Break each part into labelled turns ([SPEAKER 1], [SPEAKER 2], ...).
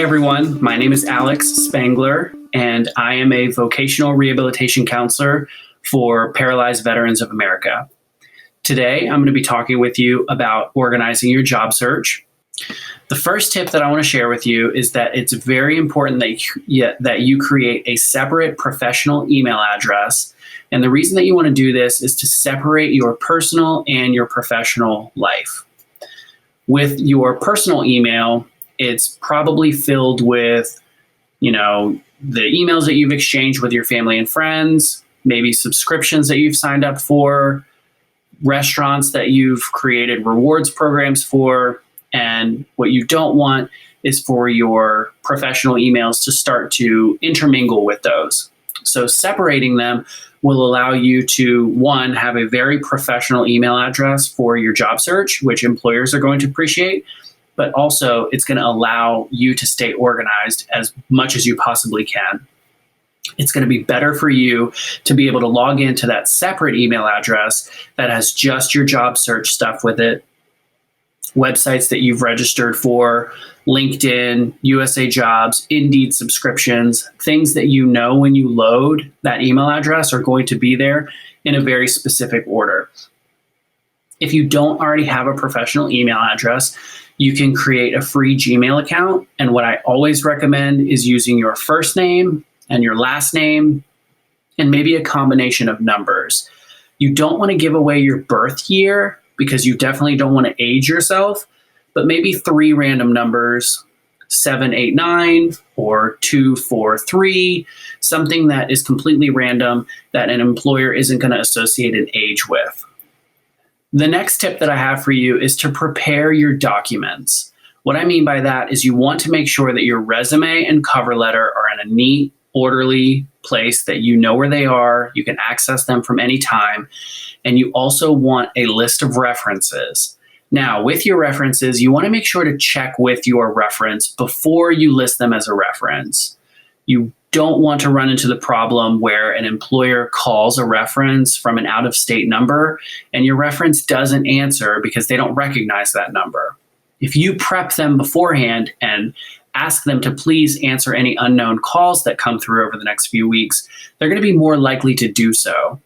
[SPEAKER 1] Hi, everyone. My name is Alex Spangler, and I am a vocational rehabilitation counselor for Paralyzed Veterans of America. Today, I'm going to be talking with you about organizing your job search. The first tip that I want to share with you is that it's very important that you create a separate professional email address. And the reason that you want to do this is to separate your personal and your professional life. With your personal email, it's probably filled with, the emails that you've exchanged with your family and friends, maybe subscriptions that you've signed up for, restaurants that you've created rewards programs for. And what you don't want is for your professional emails to start to intermingle with those. So separating them will allow you to, one, have a very professional email address for your job search, which employers are going to appreciate, but also it's going to allow you to stay organized as much as you possibly can. It's going to be better for you to be able to log into that separate email address that has just your job search stuff with it, websites that you've registered for, LinkedIn, USA Jobs, Indeed subscriptions, things that you know when you load that email address are going to be there in a very specific order. If you don't already have a professional email address, you can create a free Gmail account. And what I always recommend is using your first name and your last name and maybe a combination of numbers. You don't want to give away your birth year because you definitely don't want to age yourself, but maybe 3 random numbers, 789 or 243, something that is completely random that an employer isn't going to associate an age with. The next tip that I have for you is to prepare your documents. What I mean by that is you want to make sure that your resume and cover letter are in a neat, orderly place that you know where they are, you can access them from any time, and you also want a list of references. Now, with your references, you want to make sure to check with your reference before you list them as a reference. You don't want to run into the problem where an employer calls a reference from an out-of-state number and your reference doesn't answer because they don't recognize that number. If you prep them beforehand and ask them to please answer any unknown calls that come through over the next few weeks, they're going to be more likely to do so.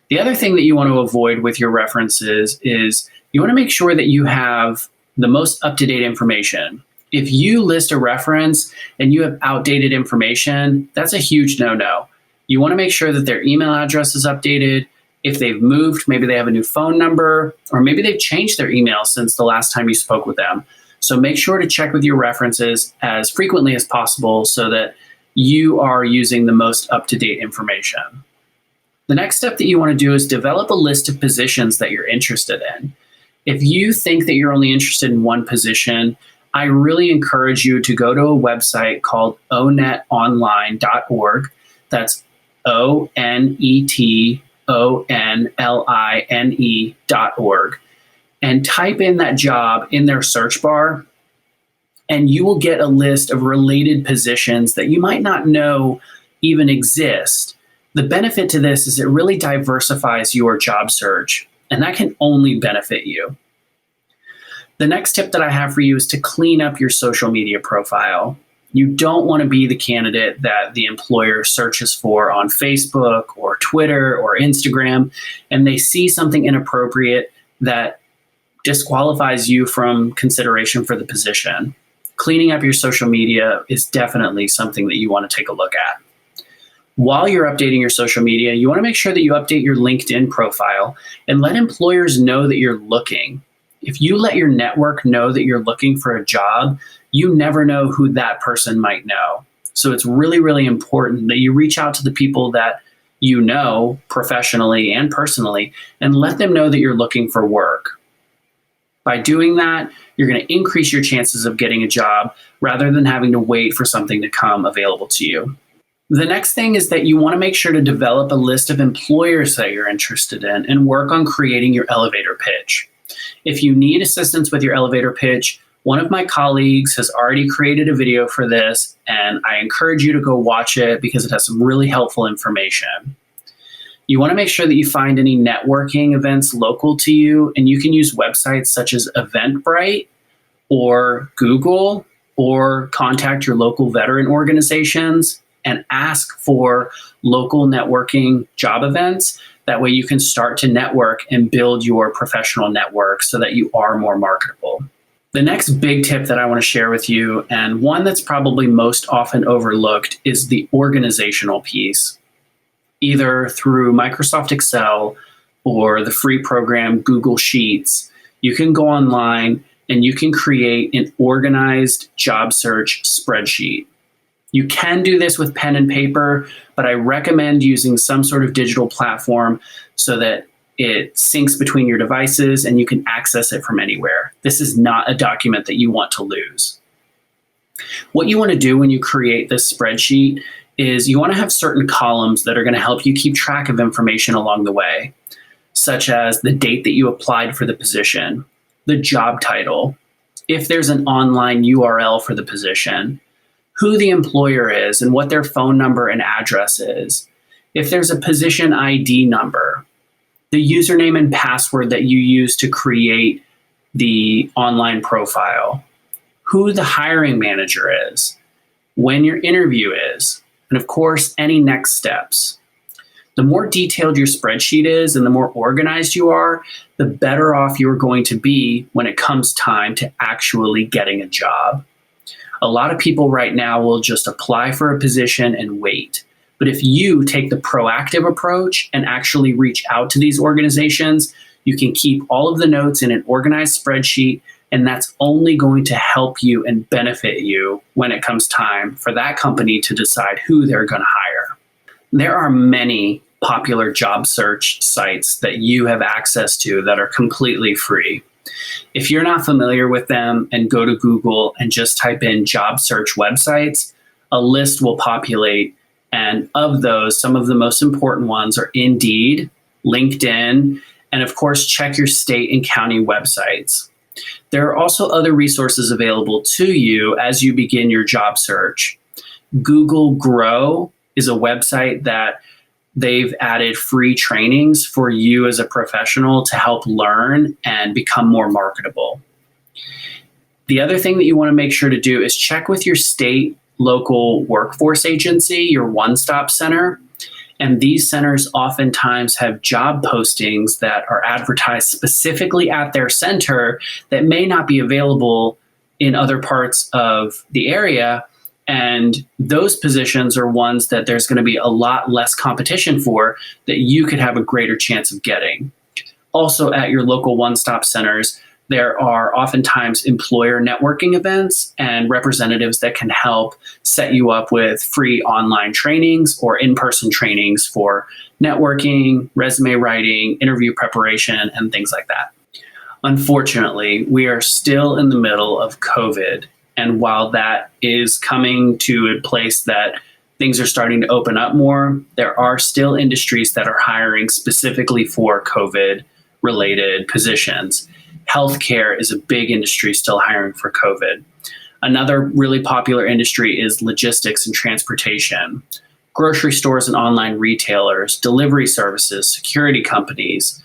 [SPEAKER 1] The other thing that you want to avoid with your references is you want to make sure that you have the most up-to-date information. If you list a reference and you have outdated information, that's a huge no-no. You want to make sure that their email address is updated. If they've moved, maybe they have a new phone number, or maybe they've changed their email since the last time you spoke with them. So make sure to check with your references as frequently as possible so that you are using the most up-to-date information. The next step that you want to do is develop a list of positions that you're interested in. If you think that you're only interested in one position, I really encourage you to go to a website called onetonline.org. That's onetonline.org. And type in that job in their search bar, and you will get a list of related positions that you might not know even exist. The benefit to this is it really diversifies your job search, and that can only benefit you. The next tip that I have for you is to clean up your social media profile. You don't want to be the candidate that the employer searches for on Facebook or Twitter or Instagram, and they see something inappropriate that disqualifies you from consideration for the position. Cleaning up your social media is definitely something that you want to take a look at. While you're updating your social media, you want to make sure that you update your LinkedIn profile and let employers know that you're looking. If you let your network know that you're looking for a job, you never know who that person might know. So it's really, really important that you reach out to the people that you know professionally and personally and let them know that you're looking for work. By doing that, you're going to increase your chances of getting a job rather than having to wait for something to come available to you. The next thing is that you want to make sure to develop a list of employers that you're interested in and work on creating your elevator pitch. If you need assistance with your elevator pitch, one of my colleagues has already created a video for this, and I encourage you to go watch it because it has some really helpful information. You want to make sure that you find any networking events local to you, and you can use websites such as Eventbrite or Google or contact your local veteran organizations and ask for local networking job events. That way you can start to network and build your professional network so that you are more marketable. The next big tip that I want to share with you, and one that's probably most often overlooked, is the organizational piece. Either through Microsoft Excel or the free program Google Sheets, you can go online and you can create an organized job search spreadsheet. You can do this with pen and paper, but I recommend using some sort of digital platform so that it syncs between your devices and you can access it from anywhere. This is not a document that you want to lose. What you want to do when you create this spreadsheet is you want to have certain columns that are going to help you keep track of information along the way, such as the date that you applied for the position, the job title, if there's an online URL for the position, who the employer is and what their phone number and address is, if there's a position ID number, the username and password that you use to create the online profile, who the hiring manager is, when your interview is, and of course, any next steps. The more detailed your spreadsheet is and the more organized you are, the better off you're going to be when it comes time to actually getting a job. A lot of people right now will just apply for a position and wait. But if you take the proactive approach and actually reach out to these organizations, you can keep all of the notes in an organized spreadsheet, and that's only going to help you and benefit you when it comes time for that company to decide who they're going to hire. There are many popular job search sites that you have access to that are completely free. If you're not familiar with them and go to Google and just type in job search websites, a list will populate. And of those, some of the most important ones are Indeed, LinkedIn, and of course, check your state and county websites. There are also other resources available to you as you begin your job search. Google Grow is a website that they've added free trainings for you as a professional to help learn and become more marketable. The other thing that you want to make sure to do is check with your state local workforce agency, your one-stop center. And these centers oftentimes have job postings that are advertised specifically at their center that may not be available in other parts of the area. And those positions are ones that there's going to be a lot less competition for that you could have a greater chance of getting. Also, at your local one-stop centers, there are oftentimes employer networking events and representatives that can help set you up with free online trainings or in-person trainings for networking, resume writing, interview preparation, and things like that. Unfortunately, we are still in the middle of COVID. And while that is coming to a place that things are starting to open up more, there are still industries that are hiring specifically for COVID-related positions. Healthcare is a big industry still hiring for COVID. Another really popular industry is logistics and transportation. Grocery stores and online retailers, delivery services, security companies,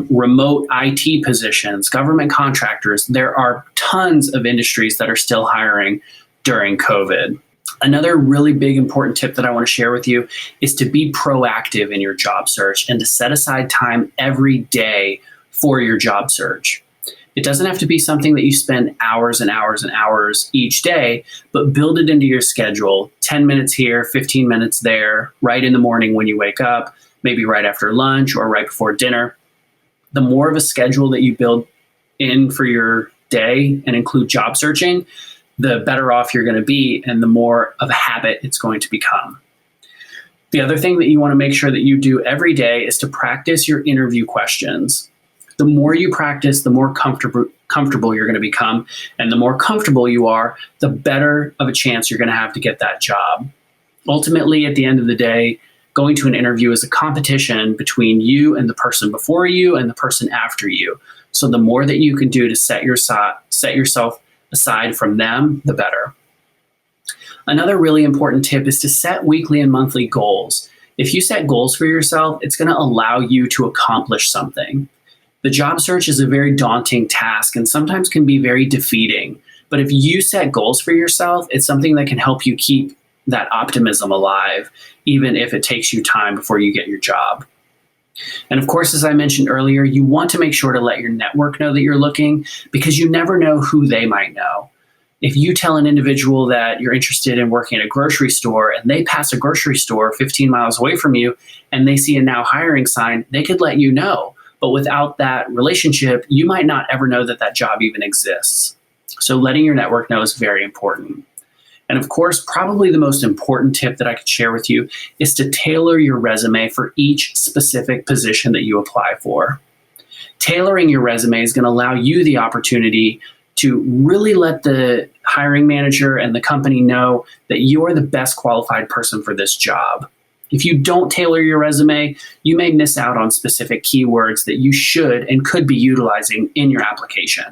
[SPEAKER 1] remote IT positions, government contractors. There are tons of industries that are still hiring during COVID. Another really big important tip that I want to share with you is to be proactive in your job search and to set aside time every day for your job search. It doesn't have to be something that you spend hours and hours and hours each day, but build it into your schedule. 10 minutes here, 15 minutes there, right in the morning when you wake up, maybe right after lunch or right before dinner. The more of a schedule that you build in for your day and include job searching, the better off you're going to be and the more of a habit it's going to become. The other thing that you want to make sure that you do every day is to practice your interview questions. The more you practice, the more comfortable you're going to become. And the more comfortable you are, the better of a chance you're going to have to get that job. Ultimately, at the end of the day, going to an interview is a competition between you and the person before you and the person after you. So the more that you can do to set yourself aside from them, the better. Another really important tip is to set weekly and monthly goals. If you set goals for yourself, it's going to allow you to accomplish something. The job search is a very daunting task and sometimes can be very defeating. But if you set goals for yourself, it's something that can help you keep that optimism alive, even if it takes you time before you get your job. And of course, as I mentioned earlier, you want to make sure to let your network know that you're looking, because you never know who they might know. If you tell an individual that you're interested in working at a grocery store and they pass a grocery store 15 miles away from you and they see a now hiring sign, they could let you know. But without that relationship, you might not ever know that that job even exists. So letting your network know is very important. And of course, probably the most important tip that I could share with you is to tailor your resume for each specific position that you apply for. Tailoring your resume is going to allow you the opportunity to really let the hiring manager and the company know that you're the best qualified person for this job. If you don't tailor your resume, you may miss out on specific keywords that you should and could be utilizing in your application.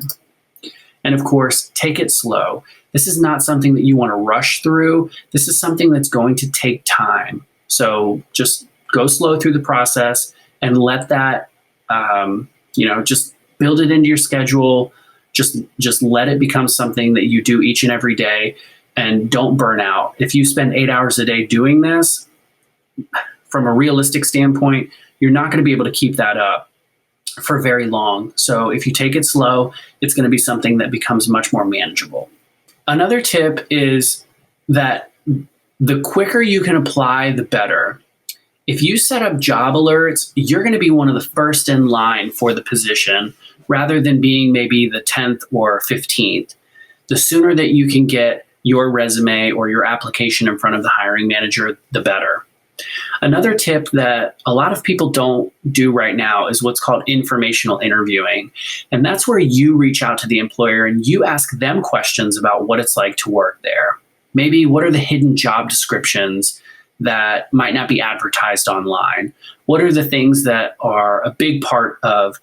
[SPEAKER 1] And of course, take it slow. This is not something that you want to rush through. This is something that's going to take time. So just go slow through the process and let that, just build it into your schedule. Just let it become something that you do each and every day, and don't burn out. If you spend 8 hours a day doing this, from a realistic standpoint, you're not going to be able to keep that up for very long. So if you take it slow, it's going to be something that becomes much more manageable. Another tip is that the quicker you can apply, the better. If you set up job alerts, you're going to be one of the first in line for the position, rather than being maybe the 10th or 15th. The sooner that you can get your resume or your application in front of the hiring manager, the better. Another tip that a lot of people don't do right now is what's called informational interviewing. And that's where you reach out to the employer and you ask them questions about what it's like to work there. Maybe what are the hidden job descriptions that might not be advertised online? What are the things that are a big part of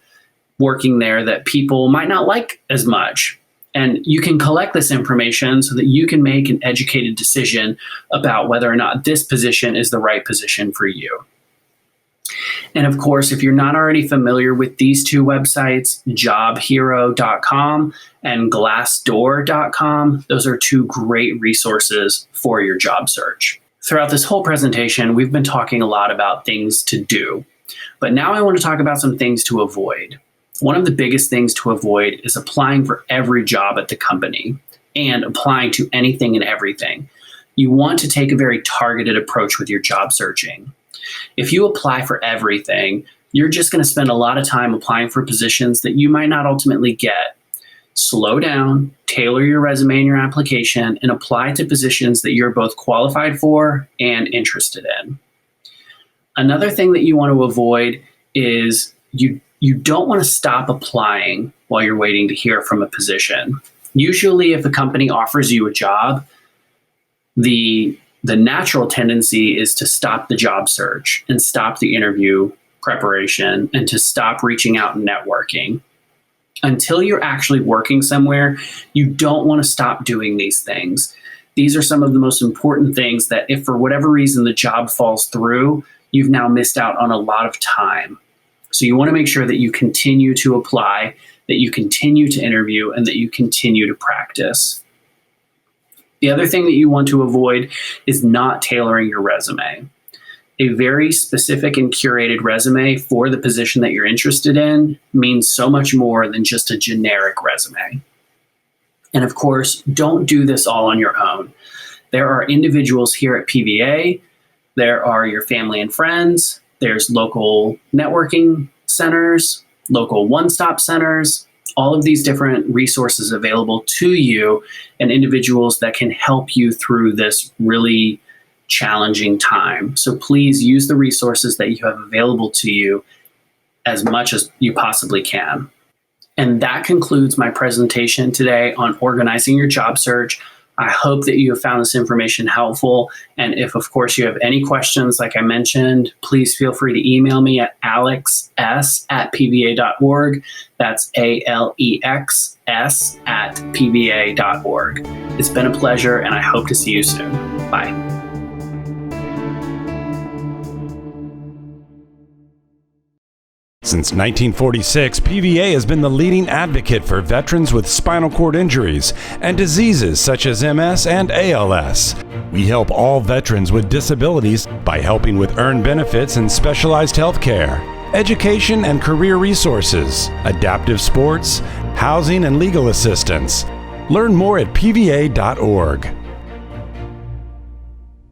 [SPEAKER 1] working there that people might not like as much? And you can collect this information so that you can make an educated decision about whether or not this position is the right position for you. And of course, if you're not already familiar with these two websites, jobhero.com and glassdoor.com, those are two great resources for your job search. Throughout this whole presentation, we've been talking a lot about things to do, but now I want to talk about some things to avoid. One of the biggest things to avoid is applying for every job at the company and applying to anything and everything. You want to take a very targeted approach with your job searching. If you apply for everything, you're just going to spend a lot of time applying for positions that you might not ultimately get. Slow down, tailor your resume and your application, and apply to positions that you're both qualified for and interested in. Another thing that you want to avoid is you don't want to stop applying while you're waiting to hear from a position. Usually, if a company offers you a job, the natural tendency is to stop the job search and stop the interview preparation and to stop reaching out and networking. Until you're actually working somewhere, you don't want to stop doing these things. These are some of the most important things that if for whatever reason the job falls through, you've now missed out on a lot of time. So you want to make sure that you continue to apply, that you continue to interview, and that you continue to practice. The other thing that you want to avoid is not tailoring your resume. A very specific and curated resume for the position that you're interested in means so much more than just a generic resume. And of course, don't do this all on your own. There are individuals here at PVA, there are your family and friends, there's local networking centers, local one-stop centers, all of these different resources available to you and individuals that can help you through this really challenging time. So please use the resources that you have available to you as much as you possibly can. And that concludes my presentation today on organizing your job search. I hope that you have found this information helpful. And if, of course, you have any questions, like I mentioned, please feel free to email me at alexs@pva.org. That's ALEXS@pva.org. It's been a pleasure, and I hope to see you soon. Bye.
[SPEAKER 2] Since 1946, PVA has been the leading advocate for veterans with spinal cord injuries and diseases such as MS and ALS. We help all veterans with disabilities by helping with earned benefits and specialized health care, education and career resources, adaptive sports, housing and legal assistance. Learn more at pva.org.